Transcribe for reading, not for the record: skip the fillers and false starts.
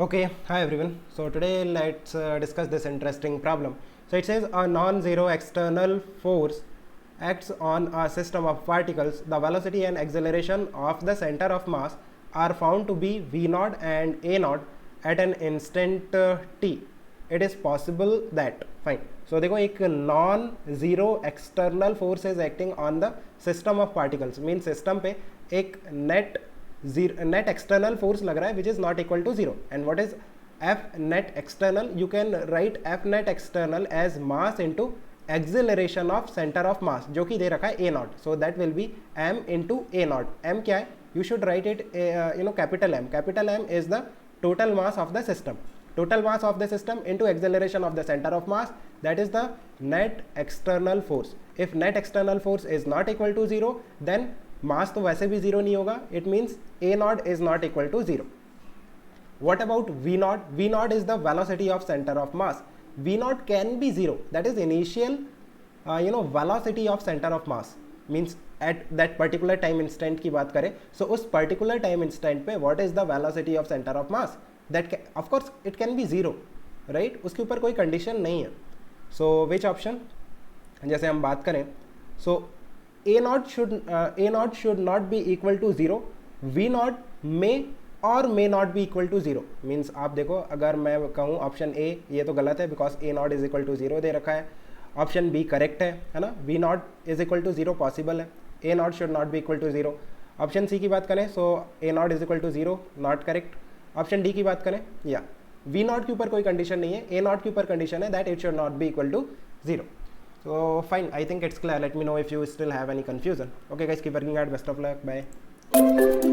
Okay, hi everyone. So today let's discuss this interesting problem. So it says a non-zero external force acts on a system of particles. The velocity and acceleration of the center of mass are found to be v naught and a naught at an instant t. It is possible that fine. So देखो एक non-zero external force is acting on the system of particles. Means system पे एक net external force लग रहा है which is not equal to zero. And what is F net external? You can write F net external as mass into acceleration of center of mass जो कि दे रखा है a naught. So that will be m into a naught. M क्या है? You should write it capital M. Capital M is the total mass of the system. Total mass of the system into acceleration of the center of mass, that is the net external force. If net external force is not equal to zero, then mass तो वैसे भी zero नहीं होगा. It means a naught is not equal to zero. What about v naught? V naught is the velocity of center of mass. V naught can be zero. That is initial velocity of center of mass. Means at that particular time instant की बात करें, so उस particular time instant पे what is the velocity of center of mass? That of course it can be zero, right? उसके ऊपर कोई condition नहीं है. So which option? जैसे हम बात करें, so a naught should not be equal to zero. V naught may or may not be equal to zero. Means आप देखो, अगर मैं कहूँ ऑप्शन ए, ये तो गलत है because a naught is equal to zero दे रखा है. ऑप्शन बी करेक्ट है ना? v naught is equal to zero possible है. a naught should not be equal to zero. Option C की बात करें, so a naught is equal to zero, not correct. Option D की बात करें, या v naught के ऊपर कोई कंडीशन नहीं है, a naught के ऊपर कंडीशन है that it should not be equal to zero. So fine, I think it's clear. Let me know if you still have any confusion. Okay guys, keep working hard. Best of luck. Bye.